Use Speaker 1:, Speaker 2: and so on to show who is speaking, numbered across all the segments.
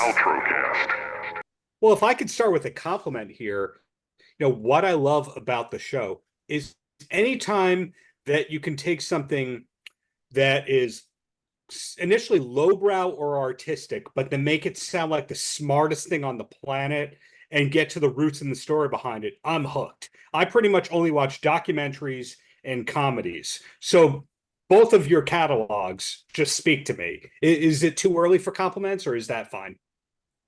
Speaker 1: Paltrocast.
Speaker 2: Well, if I could start with a compliment here, what I love about the show is anytime that you can take something that is initially lowbrow or artistic, but then make it sound like the smartest thing on the planet and get to the roots and the story behind it, I'm hooked. I pretty much only watch documentaries and comedies. So both of your catalogs just speak to me. Is it too early for compliments or is that fine?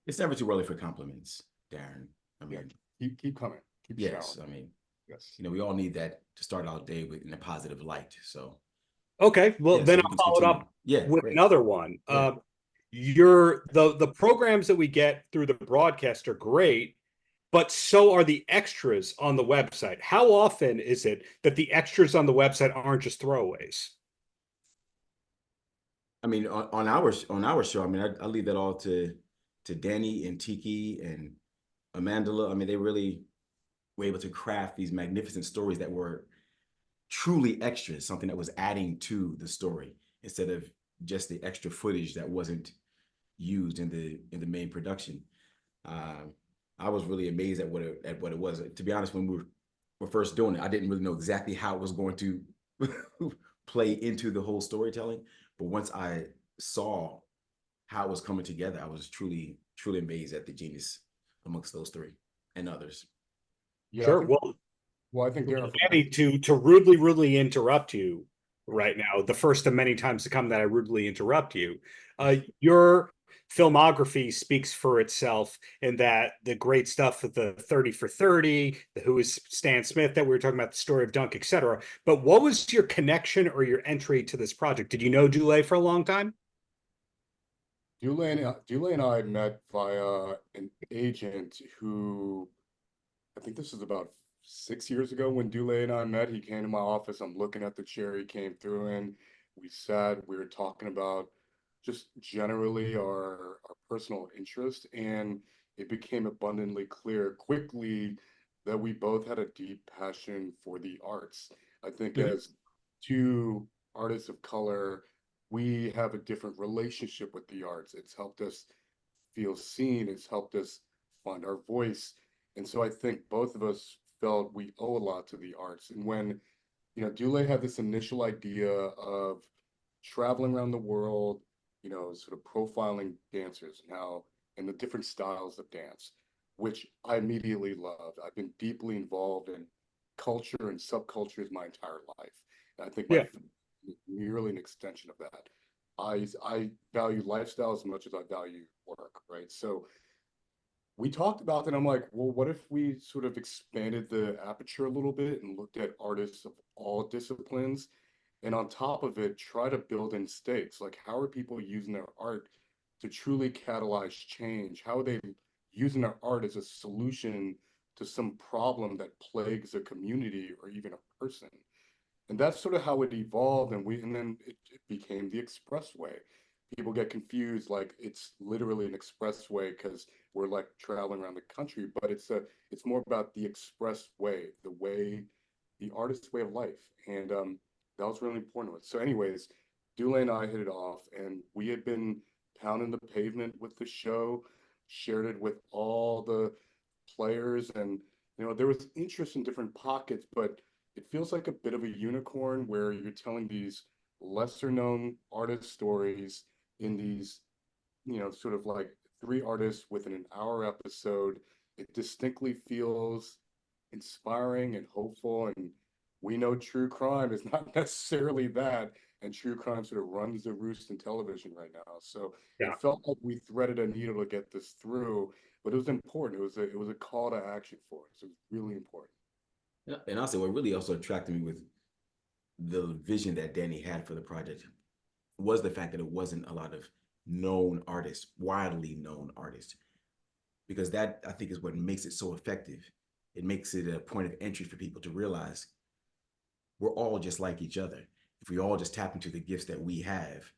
Speaker 3: It's never too early for compliments, Darren. I mean,
Speaker 4: keep coming. Keep
Speaker 3: yes,
Speaker 4: showering.
Speaker 3: I mean,
Speaker 4: Yes.
Speaker 3: we all need that to start our day with in a positive light. So
Speaker 2: Okay, well
Speaker 3: yeah,
Speaker 2: then
Speaker 3: so we
Speaker 2: I'll
Speaker 3: can
Speaker 2: follow it
Speaker 3: continue.
Speaker 2: up
Speaker 3: Yeah,
Speaker 2: with
Speaker 3: great.
Speaker 2: another one.
Speaker 3: Yeah.
Speaker 2: The programs that we get through the broadcast are great, but so are the extras on the website. How often is it that the extras on the website aren't just throwaways?
Speaker 3: I mean, on our show, I mean, I leave that all to Danny and Tiki and Amandala. I mean, they really were able to craft these magnificent stories that were truly extras, something that was adding to the story instead of just the extra footage that wasn't used in the main production. I was really amazed at what it was. To be honest, when we were first doing it, I didn't really know exactly how it was going to play into the whole storytelling. But once I saw how it was coming together, I was truly amazed at the genius amongst those three and others.
Speaker 4: Yeah,
Speaker 2: Sure.
Speaker 4: Well, I think Darren,
Speaker 2: Andy, to rudely interrupt you right now, the first of many times to come that I rudely interrupt you. Your filmography speaks for itself in that the great stuff with the 30 for 30, the Who is Stan Smith that we were talking about, the story of Dunk, etc. But what was your connection or your entry to this project? Did you know Dule for a long time?
Speaker 4: Dule and I met via an agent who, I think this was about 6 years ago when Dule and I met. He came to my office. I'm looking at the chair he came through in. We sat, we were talking about just generally our personal interest, and it became abundantly clear quickly that we both had a deep passion for the arts. I think
Speaker 2: Mhm.
Speaker 4: as two artists of color, we have a different relationship with the arts. It's helped us feel seen, it's helped us find our voice. And so I think both of us felt we owe a lot to the arts. And when, Dule had this initial idea of traveling around the world, sort of profiling dancers and how, and the different styles of dance, which I immediately loved. I've been deeply involved in culture and subcultures my entire life. And I think my
Speaker 2: Yeah.
Speaker 4: film is merely an extension of that. I value lifestyle as much as I value work, right? So we talked about that. I'm like, well, what if we sort of expanded the aperture a little bit and looked at artists of all disciplines, and on top of it, try to build in stakes. Like, how are people using their art to truly catalyze change? How are they using their art as a solution to some problem that plagues a community or even a person? And that's sort of how it evolved, and then it became the expressway. People get confused, like it's literally an expressway because we're like traveling around the country, but it's more about the expressway, the way, the artist's way of life. And that was really important to us. So anyways, Dule and I hit it off, and we had been pounding the pavement with the show, shared it with all the players, and there was interest in different pockets, but it feels like a bit of a unicorn where you're telling these lesser known artist stories in these, sort of like three artists within an hour episode. It distinctly feels inspiring and hopeful. And we know true crime is not necessarily that. And true crime sort of runs the roost in television right now. So
Speaker 2: Yeah.
Speaker 4: it felt like we threaded a needle to get this through, but it was important. It was a call to action for us. It was really important.
Speaker 3: Yeah, and also what really also attracted me with the vision that Danny had for the project was the fact that it wasn't a lot of known artists, widely known artists, because that I think is what makes it so effective. It makes it a point of entry for people to realize we're all just like each other. If we all just tap into the gifts that we have,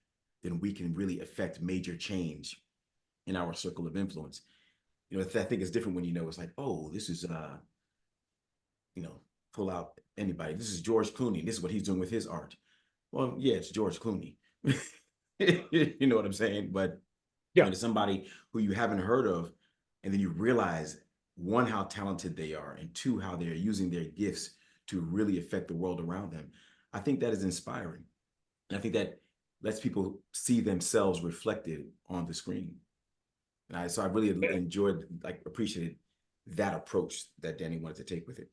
Speaker 3: then we can really affect major change in our circle of influence. I think it's different when it's like, oh, this is pull out anybody. This is George Clooney. This is what he's doing with his art. Well, yeah, it's George Clooney. You know what I'm saying? But
Speaker 2: Yeah.
Speaker 3: And it's somebody who you haven't heard of, and then you realize, one, how talented they are, and two, how they're using their gifts to really affect the world around them. I think that is inspiring. And I think that lets people see themselves reflected on the screen. So I really enjoyed, like, appreciated that approach that Danny wanted to take with it.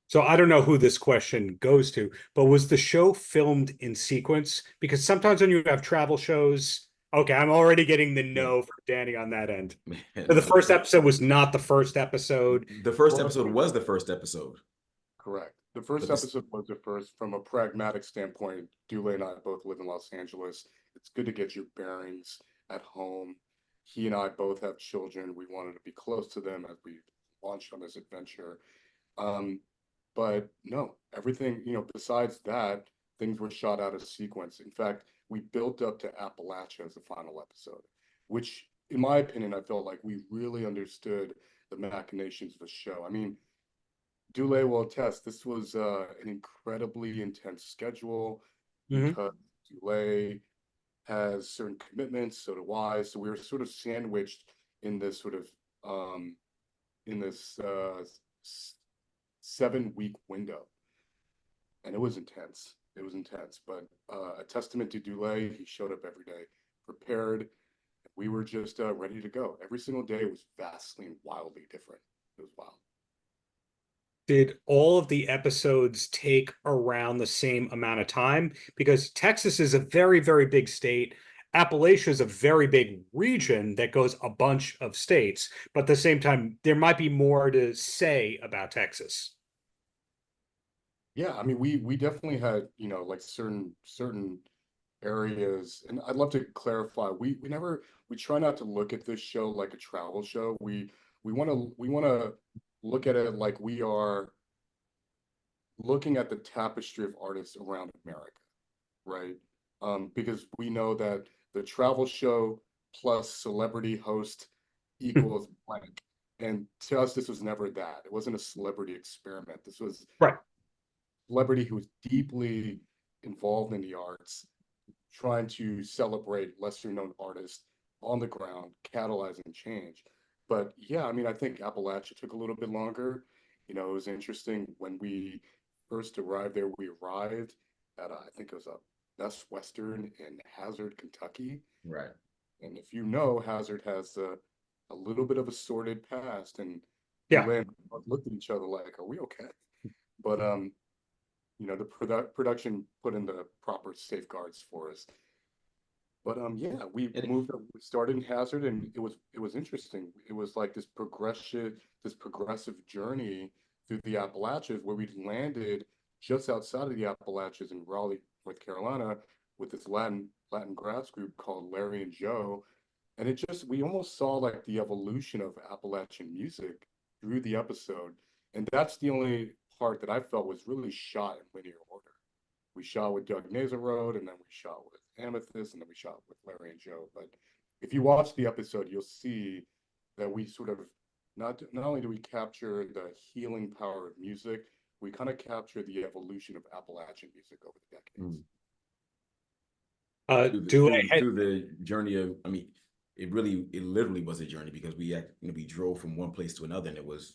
Speaker 2: So I don't know who this question goes to, but was the show filmed in sequence? Because sometimes when you have travel shows, okay, I'm already getting the no from Danny on that end. So the first episode was not the first episode.
Speaker 3: The first
Speaker 4: Well,
Speaker 3: episode was the first episode.
Speaker 4: Correct. The first episode was the first. From a pragmatic standpoint, Dule and I both live in Los Angeles. It's good to get your bearings at home. He and I both have children. We wanted to be close to them as we launched on this adventure. But no, everything, besides that, things were shot out of sequence. In fact, we built up to Appalachia as the final episode, which, in my opinion, I felt like we really understood the machinations of the show. I mean, Dule will attest, this was an incredibly intense schedule because Dule has certain commitments, so do I. So we were sort of sandwiched in this sort of in this 7-week window, and it was intense. It was intense, but a testament to Dule. He showed up every day, prepared. We were just ready to go. Every single day was vastly and wildly different. It was wild.
Speaker 2: Did all of the episodes take around the same amount of time? Because Texas is a very, very big state. Appalachia is a very big region that goes a bunch of states, but at the same time, there might be more to say about Texas.
Speaker 4: Yeah, I mean, we definitely had, like certain areas, and I'd love to clarify. We try not to look at this show like a travel show. We want to look at it like we are looking at the tapestry of artists around America, right? Because we know that the travel show plus celebrity host equals blank. And to us, this was never that. It wasn't a celebrity experiment. This was
Speaker 2: Right.
Speaker 4: celebrity who was deeply involved in the arts, trying to celebrate lesser known artists on the ground, catalyzing change. But yeah, I mean, I think Appalachia took a little bit longer. It was interesting when we first arrived there. We arrived at, I think it was a Best Western in Hazard, Kentucky.
Speaker 3: Right.
Speaker 4: And if you know, Hazard has a little bit of a sordid past, and
Speaker 2: Yeah.
Speaker 4: Dule and I looked at each other like, "Are we okay?" But the production put in the proper safeguards for us. But yeah, we started in Hazard, and it was interesting. It was like this progressive journey through the Appalachians, where we landed just outside of the Appalachians in Raleigh, North Carolina, with this Latin grass group called Larry and Joe. And we almost saw like the evolution of Appalachian music through the episode. And that's the only part that I felt was really shot in linear order. We shot with Doug Nazarode, and then we shot with Amethyst, and then we shot with Larry and Joe. But if you watch the episode, you'll see that we sort of not only do we capture the healing power of music, we kind of capture the evolution of Appalachian music over the decades.
Speaker 3: Through the journey of, I mean, it literally was a journey, because we drove from one place to another, and it was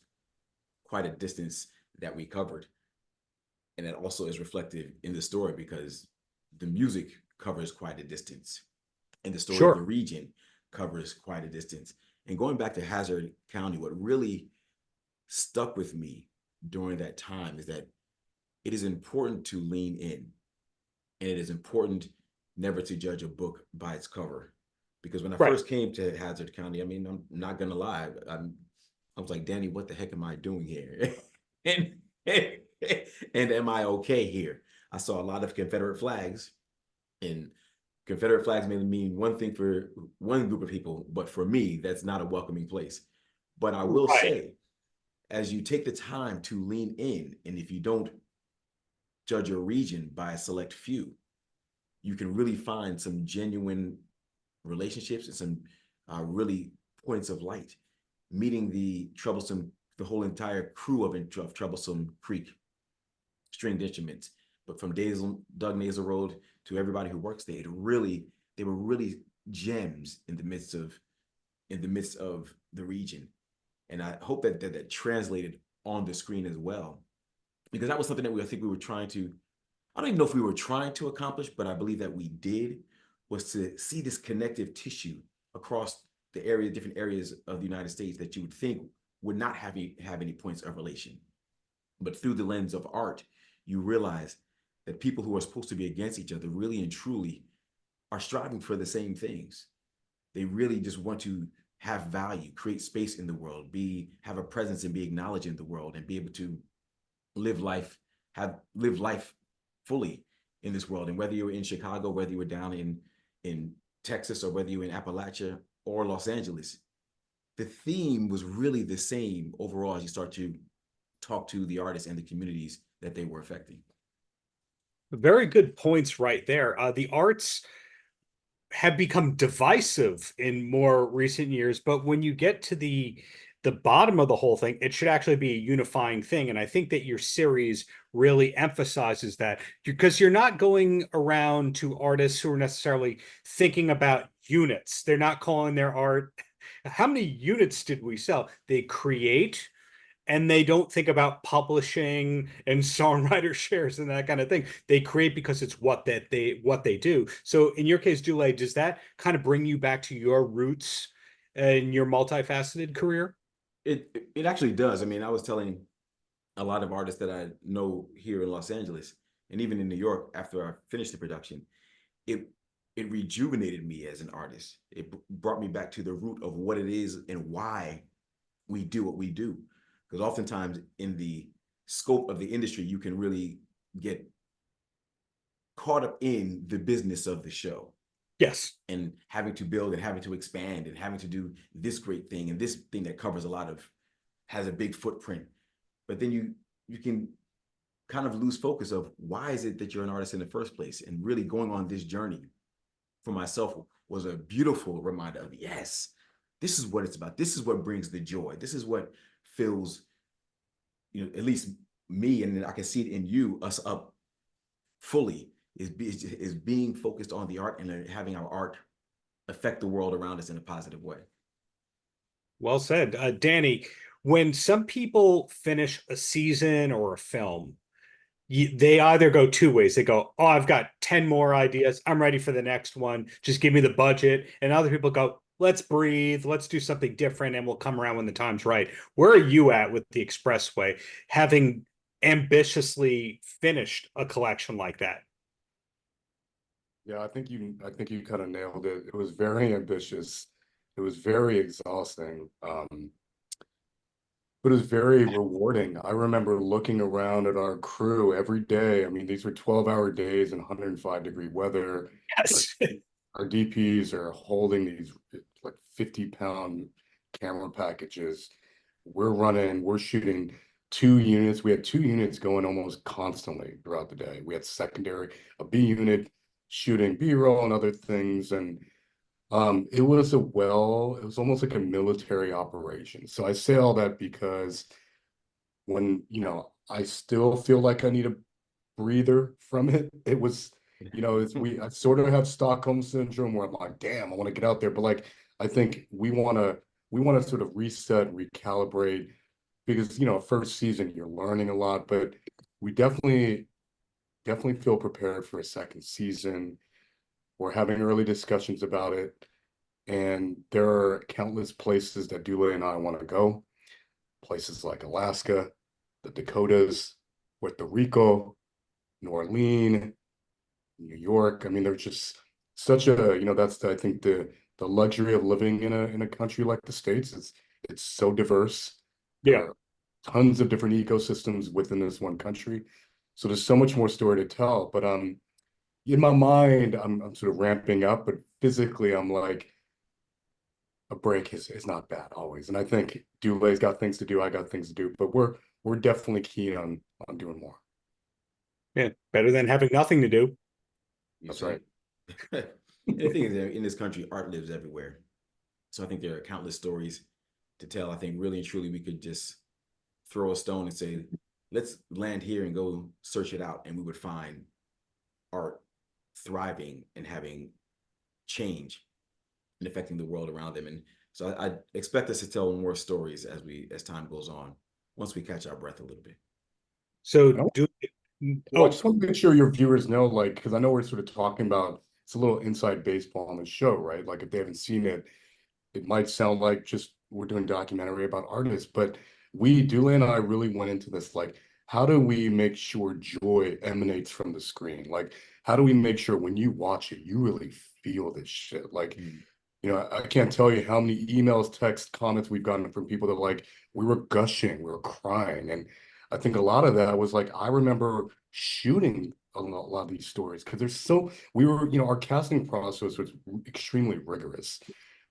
Speaker 3: quite a distance that we covered. And that also is reflective in the story, because the music covers quite a distance, and the story of the region covers quite a distance. And going back to Hazard County, what really stuck with me during that time is that it is important to lean in, and it is important never to judge a book by its cover. Because when I first came to Hazard County, I mean, I'm not gonna lie, I was like, Danny, what the heck am I doing here? and am I okay here? I saw a lot of Confederate flags, and Confederate flags may mean one thing for one group of people, but for me, that's not a welcoming place. But I will say, as you take the time to lean in, and if you don't judge a region by a select few, you can really find some genuine relationships and some really points of light. Meeting the whole entire crew of Troublesome Creek stringed instruments, but from Doug Nazarode to everybody who works there, they were really gems in the midst of the region. And I hope that translated on the screen as well, because that was something that I think we were trying to, I don't even know if we were trying to accomplish, but I believe that we did, was to see this connective tissue across different areas of the United States that you would think would not have any points of relation. But through the lens of art, you realize that people who are supposed to be against each other really and truly are striving for the same things. They really just want to have value, create space in the world, have a presence and be acknowledged in the world, and be able to live life fully in this world. And whether you were in Chicago, whether you were down in Texas, or whether you were in Appalachia or Los Angeles, the theme was really the same overall as you start to talk to the artists and the communities that they were affecting.
Speaker 2: Very good points right there. The arts have become divisive in more recent years, but when you get to the bottom of the whole thing, it should actually be a unifying thing. And I think that your series really emphasizes that, because you're not going around to artists who are necessarily thinking about units. They're not calling their art, how many units did we sell? They create, and they don't think about publishing and songwriter shares and that kind of thing. They create because it's what they do. So in your case, Dule, does that kind of bring you back to your roots and your multifaceted career?
Speaker 3: It actually does. I mean, I was telling a lot of artists that I know here in Los Angeles and even in New York after I finished the production, it rejuvenated me as an artist. It brought me back to the root of what it is and why we do what we do. Because oftentimes in the scope of the industry, you can really get caught up in the business of the show.
Speaker 2: Yes.
Speaker 3: And having to build and having to expand and having to do this great thing and this thing that covers has a big footprint. But then you can kind of lose focus of why is it that you're an artist in the first place? And really going on this journey for myself was a beautiful reminder of, yes, this is what it's about. This is what brings the joy. This is what fills, at least me, and I can see it in you, us up fully, is being focused on the art and having our art affect the world around us in a positive way.
Speaker 2: Well said. Danny, when some people finish a season or a film, they either go two ways. They go, oh, I've got 10 more ideas. I'm ready for the next one. Just give me the budget. And other people go, let's breathe. Let's do something different, and we'll come around when the time's right. Where are you at with the Expressway, having ambitiously finished a collection like that?
Speaker 4: Yeah, I think you kind of nailed it. It was very ambitious. It was very exhausting. But it was very rewarding. I remember looking around at our crew every day. I mean, these were 12-hour days in 105-degree weather.
Speaker 2: Yes.
Speaker 4: Our DPs are holding these like 50-pound camera packages. We're shooting 2 units. We had 2 units going almost constantly throughout the day. We had a B unit shooting B-roll and other things. And it was almost like a military operation. So I say all that because when, I still feel like I need a breather from it. It was, I sort of have Stockholm syndrome where I'm like, damn, I want to get out there. But like, I think we want to sort of reset, recalibrate, because, first season, you're learning a lot, but we definitely feel prepared for a second season. We're having early discussions about it, and there are countless places that Dule and I want to go. Places like Alaska, the Dakotas, Puerto Rico, New Orleans, New York. I mean, there's just such a, that's I think the luxury of living in a country like the States. It's so diverse.
Speaker 2: Yeah.
Speaker 4: There are tons of different ecosystems within this one country. So there's so much more story to tell. But in my mind, I'm sort of ramping up, but physically I'm like, a break is not bad always. And I think Dule's got things to do, I got things to do, but we're definitely keen on doing more.
Speaker 2: Yeah, better than having nothing to do.
Speaker 4: That's right.
Speaker 3: And the thing is, in this country, art lives everywhere. So I think there are countless stories to tell. I think really and truly we could just throw a stone and say, let's land here and go search it out, and we would find art thriving and having change and affecting the world around them. And so I expect us to tell more stories as time goes on, once we catch our breath a little bit.
Speaker 2: So
Speaker 4: No?
Speaker 2: do
Speaker 4: Well, I just want to make sure your viewers know, like, because I know we're sort of talking about it's a little inside baseball on the show, right? Like, if they haven't seen it, it might sound like just we're doing documentary about artists, but Dule and I really went into this, like, how do we make sure joy emanates from the screen? Like, how do we make sure when you watch it, you really feel this shit? Like, I can't tell you how many emails, texts, comments we've gotten from people that like, we were gushing, we were crying. And I think a lot of that was like, I remember shooting a lot of these stories because our casting process was extremely rigorous.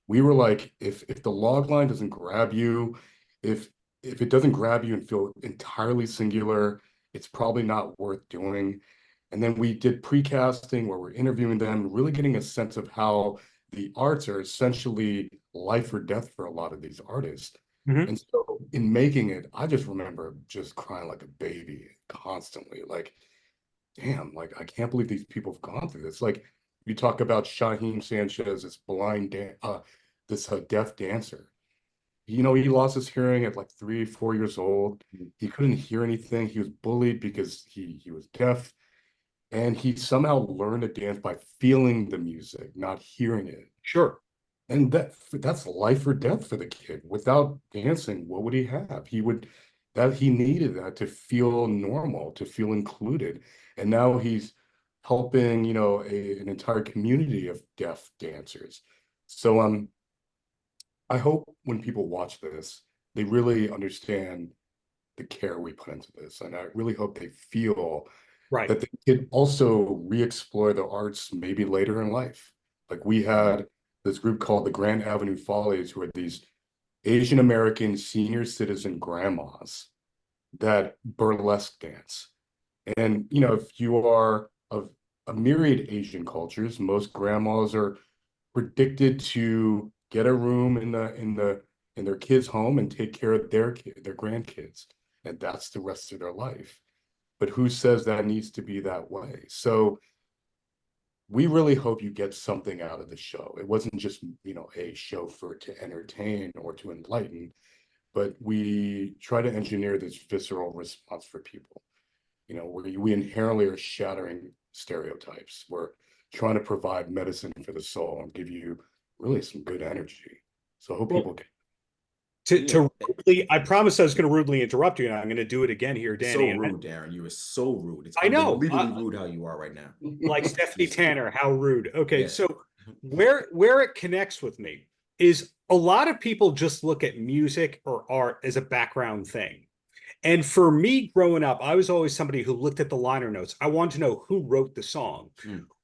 Speaker 4: We were like, if the log line doesn't grab you, if it doesn't grab you and feel entirely singular, it's probably not worth doing. And then we did pre-casting where we're interviewing them, really getting a sense of how the arts are essentially life or death for a lot of these artists.
Speaker 2: Mhm.
Speaker 4: And so in making it, I just remember just crying like a baby constantly. Like, damn, like I can't believe these people have gone through this. Like you talk about Shaheem Sanchez, this deaf dancer. He lost his hearing at like 3, 4 years old. He couldn't hear anything. He was bullied because he was deaf. And he somehow learned to dance by feeling the music, not hearing it.
Speaker 2: Sure.
Speaker 4: And that's life or death for the kid. Without dancing, what would he have? He needed that to feel normal, to feel included. And now he's helping, an entire community of deaf dancers. So I hope when people watch this, they really understand the care we put into this. And I really hope they feel
Speaker 2: Right.
Speaker 4: that they could also re-explore the arts maybe later in life. Like we had this group called the Grand Avenue Follies, who had these Asian American senior citizen grandmas that burlesque dance. And if you are of a myriad Asian cultures, most grandmas are predicted to get a room in their kids' home and take care of their grandkids, and that's the rest of their life. But who says that needs to be that way? So we really hope you get something out of the show. It wasn't just, a show to entertain or to enlighten, but we try to engineer this visceral response for people. We inherently are shattering stereotypes. We're trying to provide medicine for the soul and give you really some good energy. So I hope people get.
Speaker 2: I promised I was going to rudely interrupt you, and I'm going to do it again here, Danny.
Speaker 3: So rude, Darren. You are so rude. It's
Speaker 2: I know.
Speaker 3: unbelievably rude how you are right now.
Speaker 2: Like Stephanie Tanner, how rude. Okay,
Speaker 3: Yeah.
Speaker 2: so where it connects with me is a lot of people just look at music or art as a background thing. And for me growing up, I was always somebody who looked at the liner notes. I wanted to know who wrote the song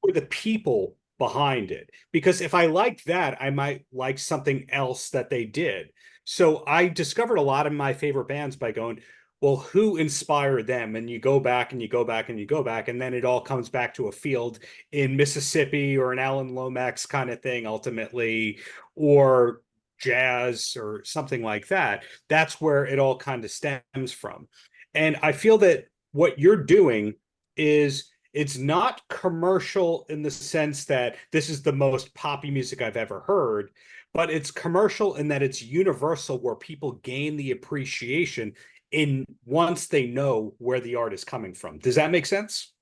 Speaker 2: or the people behind it. Because if I liked that, I might like something else that they did. So I discovered a lot of my favorite bands by going, well, who inspired them? And you go back and you go back and you go back, and then it all comes back to a field in Mississippi or an Alan Lomax kind of thing, ultimately, or jazz or something like that. That's where it all kind of stems from. And I feel that what you're doing is it's not commercial in the sense that this is the most poppy music I've ever heard, but it's commercial in that it's universal, where people gain the appreciation in once they know where the art is coming from. Does that make sense?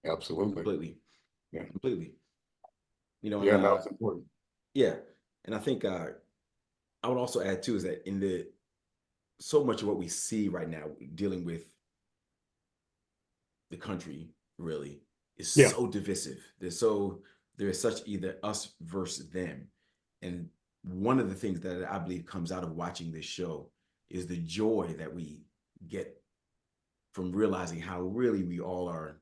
Speaker 4: Absolutely.
Speaker 3: Completely.
Speaker 4: Yeah.
Speaker 3: Completely.
Speaker 4: Yeah, that's important.
Speaker 3: Yeah. And I think I would also add too is that so much of what we see right now dealing with the country really is so divisive. There is such either us versus them. And one of the things that I believe comes out of watching this show is the joy that we get from realizing how really we all are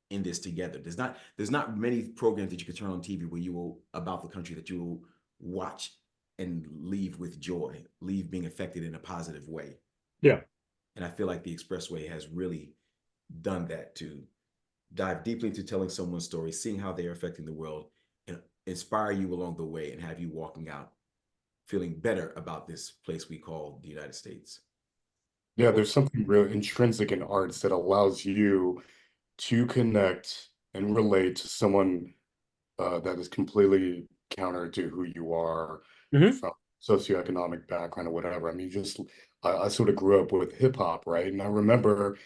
Speaker 3: in this together. There's not many programs that you can turn on TV where you will about the country that you will watch and leave with joy, leave being affected in a positive way.
Speaker 2: Yeah.
Speaker 3: And I feel like the Expressway has really done that, to dive deeply into telling someone's story, seeing how they are affecting the world, and inspire you along the way and have you walking out feeling better about this place we call the United States.
Speaker 4: Yeah, there's something real intrinsic in arts that allows you to connect and relate to someone that is completely counter to who you are
Speaker 2: Mhm.
Speaker 4: from socioeconomic background or whatever. I mean, I sort of grew up with hip hop, right? And I remember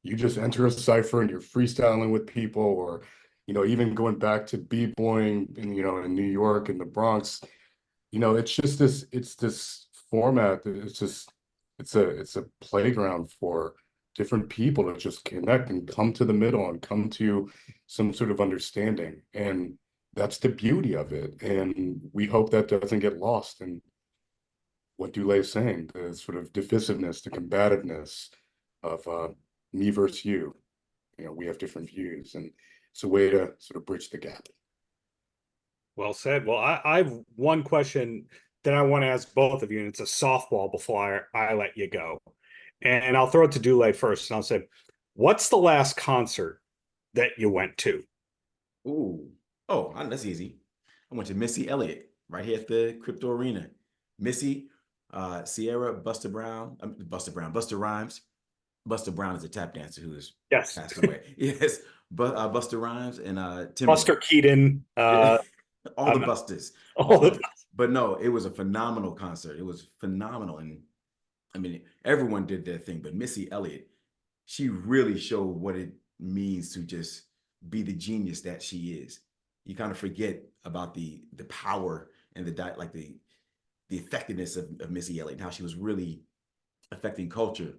Speaker 4: you just enter a cipher and you're freestyling with people, or, even going back to b-boying in New York and the Bronx. It's this format that it's a playground for different people to just connect and come to the middle and come to some sort of understanding. And that's the beauty of it. And we hope that doesn't get lost in what Dule is saying, the sort of divisiveness, the combativeness of me versus you. We have different views, and it's a way to sort of bridge the gap.
Speaker 2: Well said. Well, I've one question that I want to ask both of you, and it's a softball before I let you go. And I'll throw it to Dule first, and I'll say, what's the last concert that you went to?
Speaker 3: Ooh, oh, that's easy. I went to Missy Elliott right here at the Crypto Arena. Missy, Sierra, Busta Rhymes. Busta Brown is a tap dancer who is
Speaker 2: Yes,
Speaker 3: passed away. Yes, but Busta Rhymes and Timbaland.
Speaker 2: Buster Keaton.
Speaker 3: All the Busters. But no, it was a phenomenal concert. It was phenomenal, and I mean, everyone did their thing. But Missy Elliott, she really showed what it means to just be the genius that she is. You kind of forget about the power and the effectiveness of Missy Elliott, and how she was really affecting culture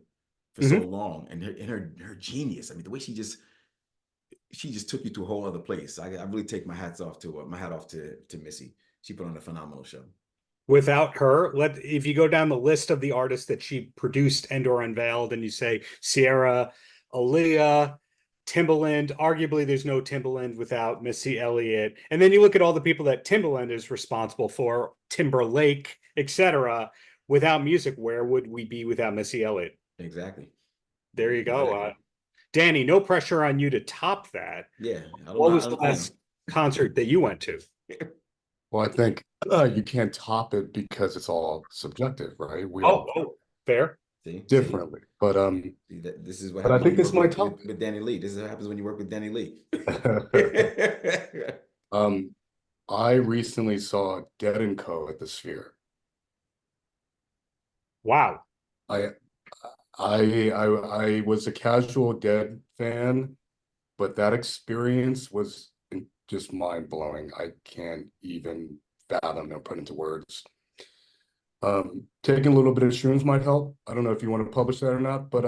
Speaker 3: for so long, and her genius. I mean, the way she just took you to a whole other place. I really take my hat off to Missy. She put on a phenomenal show.
Speaker 2: Without her, if you go down the list of the artists that she produced and or unveiled, and you say Sierra, Aaliyah, Timbaland, arguably there's no Timbaland without Missy Elliott. And then you look at all the people that Timbaland is responsible for, Timberlake, etc. Without music, where would we be without Missy Elliott?
Speaker 3: Exactly.
Speaker 2: There you go. Danny, no pressure on you to top that.
Speaker 3: Yeah.
Speaker 2: What was the last concert that you went to?
Speaker 4: Well, I think you can't top it because it's all subjective, right? We
Speaker 2: all fair.
Speaker 4: Differently. But
Speaker 3: this is what
Speaker 4: but I think this might top
Speaker 3: with Danny Lee. This is what happens when you work with Danny Lee.
Speaker 4: I recently saw Dead & Co. at the Sphere.
Speaker 2: Wow.
Speaker 4: I was a casual Dead fan, but that experience was just mind-blowing. I can't even fathom or put into words. Taking a little bit of shrooms might help. I don't know if you want to publish that or not, but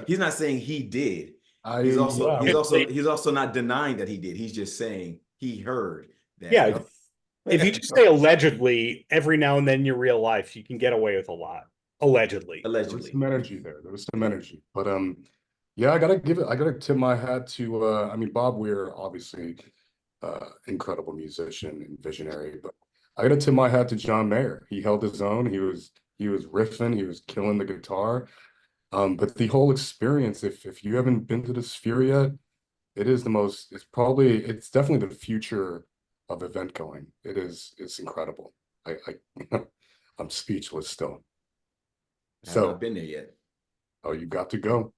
Speaker 3: he's not saying he did. He's also not denying that he did. He's just saying he heard that.
Speaker 2: Yeah. If you just say allegedly, every now and then in your real life, you can get away with a lot. Allegedly.
Speaker 4: There was some energy there. There was some energy. But yeah, I gotta tip my hat to I mean, Bob Weir, obviously incredible musician and visionary, but I gotta tip my hat to John Mayer. He held his own. He was riffing, he was killing the guitar. But the whole experience, if you haven't been to the Sphere yet, it's definitely the future of event going. It's incredible. I'm speechless still.
Speaker 3: I've not been there yet.
Speaker 4: Oh, you got to go.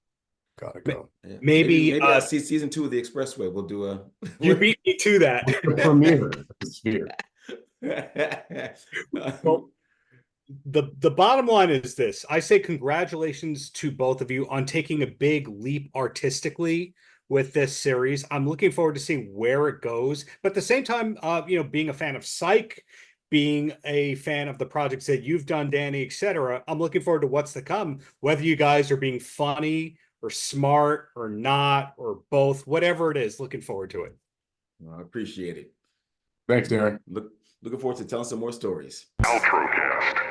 Speaker 4: Gotta go.
Speaker 2: Yeah. Maybe
Speaker 3: season 2 of the Expressway. We'll do a.
Speaker 2: You beat me to that.
Speaker 4: Premiere at the Sphere.
Speaker 2: Well, the bottom line is this. I say congratulations to both of you on taking a big leap artistically with this series. I'm looking forward to seeing where it goes. But at the same time, being a fan of Psych, being a fan of the projects that you've done, Danny, etc., I'm looking forward to what's to come, whether you guys are being funny or smart or not, or both, whatever it is, looking forward to it.
Speaker 3: Well, I appreciate it.
Speaker 4: Thanks, Darren.
Speaker 3: Looking forward to telling some more stories.
Speaker 1: Paltrocast.